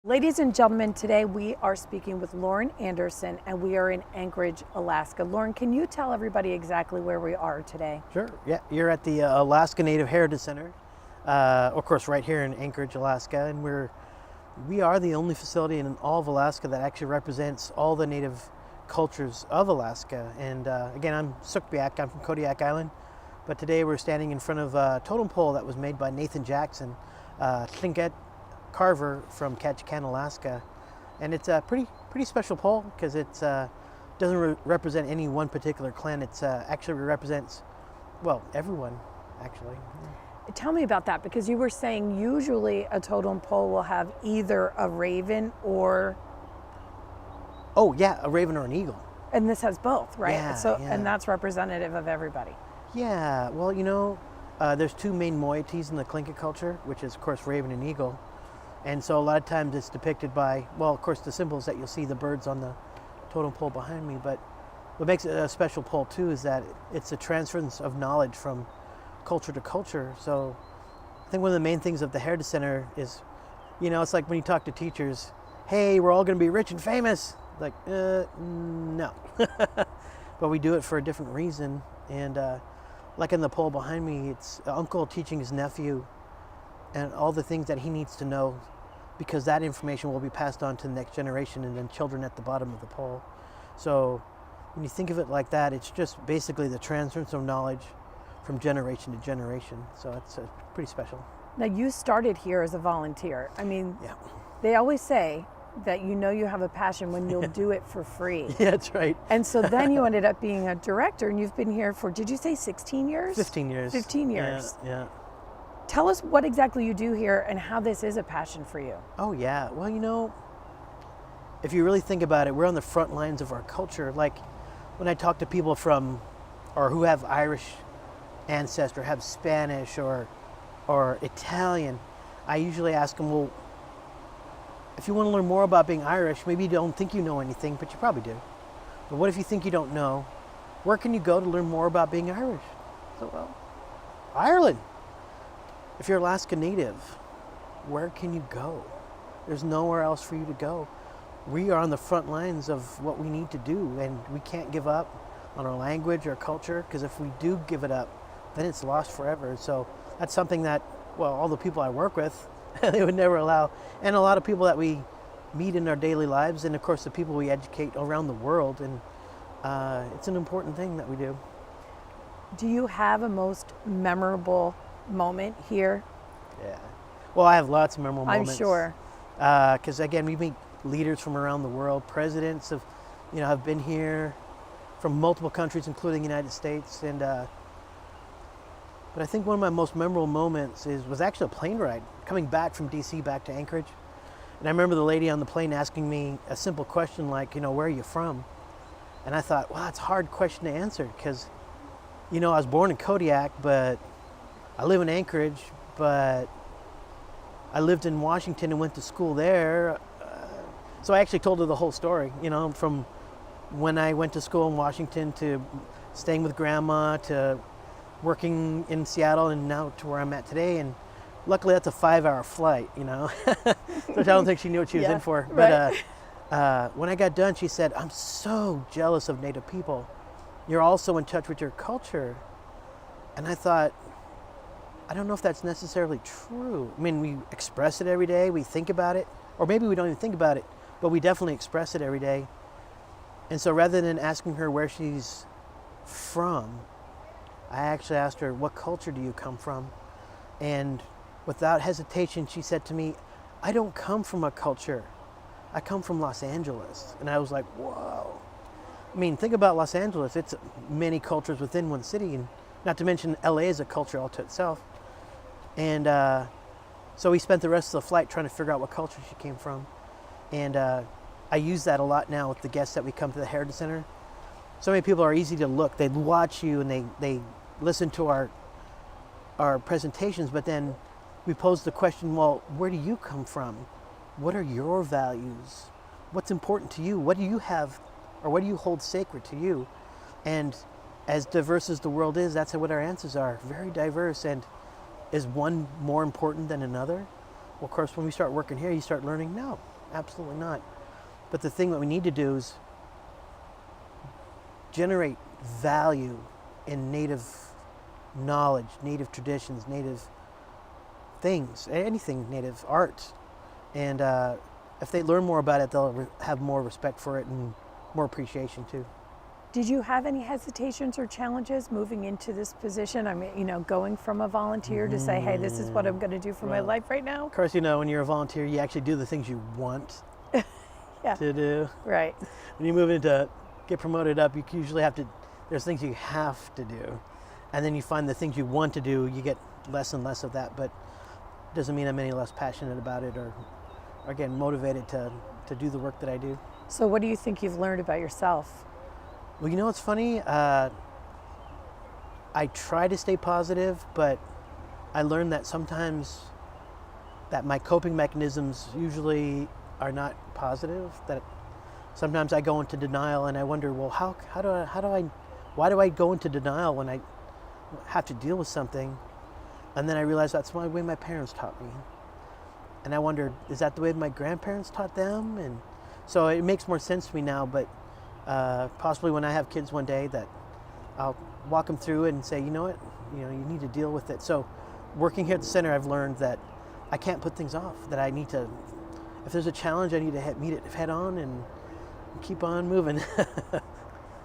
Ladies and gentlemen, today we are speaking with Loren Anderson and we are in Anchorage, Alaska. Loren, can you tell everybody exactly where we are today? Sure, yeah. You're at the Alaska Native Heritage Center, of course right here in Anchorage, Alaska, and we are the only facility in all of Alaska that actually represents all the native cultures of Alaska. And again, I'm Sukbiak, I'm from Kodiak Island, but today we're standing in front of a totem pole that was made by Nathan Jackson, Tlingit carver from Ketchikan, Alaska. And it's a pretty special pole because it doesn't represent any one particular clan. It's actually represents, well, everyone, actually. Tell me about that, because you were saying usually a totem pole will have either a raven or... Oh yeah, a raven or an eagle. And this has both, right? Yeah. And that's representative of everybody. Yeah, well, you know, there's two main moieties in the Tlingit culture, which is, of course, raven and eagle. And so a lot of times it's depicted by, well, of course, the symbols that you'll see, the birds on the totem pole behind me. But what makes it a special pole, too, is that it's a transference of knowledge from culture to culture. So I think one of the main things of the Heritage Center is, you know, it's like when you talk to teachers, hey, we're all going to be rich and famous. Like, no. But we do it for a different reason. And like in the pole behind me, it's an uncle teaching his nephew and all the things that he needs to know, because that information will be passed on to the next generation and then children at the bottom of the pole. So when you think of it like that, it's just basically the transference of knowledge from generation to generation. So it's pretty special. Now, you started here as a volunteer. I mean, yeah. They always say that you know you have a passion when you'll do it for free. Yeah, that's right. And so then you ended up being a director, and you've been here for, did you say 16 years? 15 years. 15 years. Yeah. Tell us what exactly you do here and how this is a passion for you. Oh yeah, well, you know, if you really think about it, we're on the front lines of our culture. Like when I talk to people from, or who have Irish ancestry, have Spanish or Italian, I usually ask them, well, if you want to learn more about being Irish, maybe you don't think you know anything, but you probably do. But what if you think you don't know? Where can you go to learn more about being Irish? So, well, Ireland. If you're Alaska Native, where can you go? There's nowhere else for you to go. We are on the front lines of what we need to do, and we can't give up on our language or culture, because if we do give it up, then it's lost forever. So that's something that, well, all the people I work with, they would never allow. And a lot of people that we meet in our daily lives, and of course the people we educate around the world. And it's an important thing that we do. Do you have a most memorable moment here? Yeah. Well, I have lots of memorable moments. I'm sure. Because again, we meet leaders from around the world. Presidents have been here from multiple countries, including the United States. And but I think one of my most memorable moments was actually a plane ride coming back from DC back to Anchorage. And I remember the lady on the plane asking me a simple question like, you know, where are you from? And I thought, wow, it's a hard question to answer, because, you know, I was born in Kodiak, but I live in Anchorage, but I lived in Washington and went to school there. So I actually told her the whole story, you know, from when I went to school in Washington to staying with grandma to working in Seattle and now to where I'm at today. And luckily that's a 5-hour flight, you know, which I don't think she knew what she was in for. But when I got done, she said, I'm so jealous of Native people. You're also in touch with your culture. And I thought, I don't know if that's necessarily true. I mean, we express it every day, we think about it, or maybe we don't even think about it, but we definitely express it every day. And so rather than asking her where she's from, I actually asked her, what culture do you come from? And without hesitation, she said to me, I don't come from a culture. I come from Los Angeles. And I was like, whoa. I mean, think about Los Angeles. It's many cultures within one city, and not to mention LA is a culture all to itself. And so we spent the rest of the flight trying to figure out what culture she came from. And I use that a lot now with the guests that we come to the Heritage Center. So many people are easy to look. They watch you and they listen to our presentations, but then we pose the question, well, where do you come from? What are your values? What's important to you? What do you have, or what do you hold sacred to you? And as diverse as the world is, that's what our answers are. Very diverse. And is one more important than another? Well, of course, when we start working here, you start learning, no, Absolutely not. But the thing that we need to do is generate value in native knowledge, native traditions, native things, anything native art. And if they learn more about it, they'll have more respect for it and more appreciation too. Did you have any hesitations or challenges moving into this position? I mean, going from a volunteer to say, hey, this is what I'm going to do for my life right now? Of course, when you're a volunteer, you actually do the things you want to do. Right. When you move into get promoted up, you usually have to, there's things you have to do. And then you find the things you want to do, you get less and less of that. But it doesn't mean I'm any less passionate about it or again, motivated to do the work that I do. So what do you think you've learned about yourself? Well, it's funny. I try to stay positive, but I learned that sometimes that my coping mechanisms usually are not positive. That sometimes I go into denial, and I wonder, well, why do I go into denial when I have to deal with something? And then I realized that's the way my parents taught me. And I wondered, is that the way my grandparents taught them? And so it makes more sense to me now, but possibly when I have kids one day that I'll walk them through it and say, you know what, you need to deal with it. So working here at the center, I've learned that I can't put things off, that I need to, if there's a challenge, I need to meet it head on and keep on moving.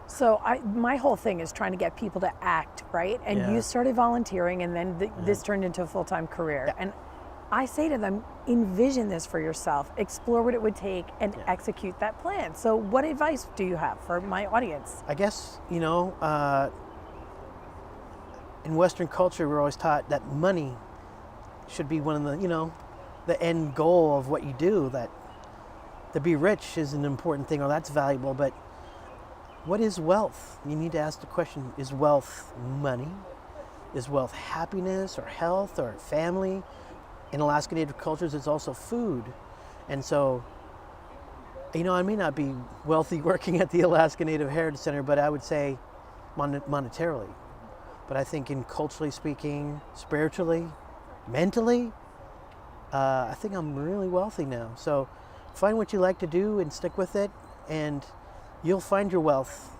So my whole thing is trying to get people to act, right? And you started volunteering, and then this turned into a full-time career. Yeah. And I say to them, envision this for yourself, explore what it would take, and execute that plan. So what advice do you have for my audience? I guess, in Western culture, we're always taught that money should be one of the, the end goal of what you do, that to be rich is an important thing, or that's valuable. But what is wealth? You need to ask the question, is wealth money? Is wealth happiness or health or family? In Alaska Native cultures, it's also food. And so, I may not be wealthy working at the Alaska Native Heritage Center, but I would say monetarily. But I think in culturally speaking, spiritually, mentally, I think I'm really wealthy now. So find what you like to do and stick with it, and you'll find your wealth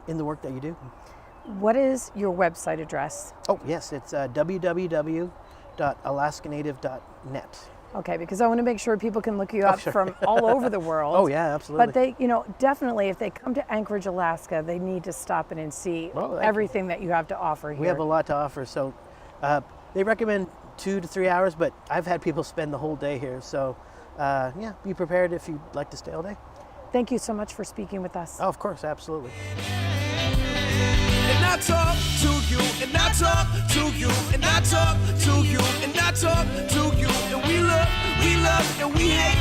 in the work that you do. What is your website address? Oh, yes, it's www.alaskanative.net. Okay, because I want to make sure people can look you up from all over the world. Oh, yeah, absolutely. But they, definitely if they come to Anchorage, Alaska, they need to stop in and see everything that you have to offer here. We have a lot to offer. So they recommend 2 to 3 hours, but I've had people spend the whole day here. So be prepared if you'd like to stay all day. Thank you so much for speaking with us. Oh, of course, absolutely. And I talk to you, and I talk to you, and I talk to you, and I talk to you, and we love, and we hate,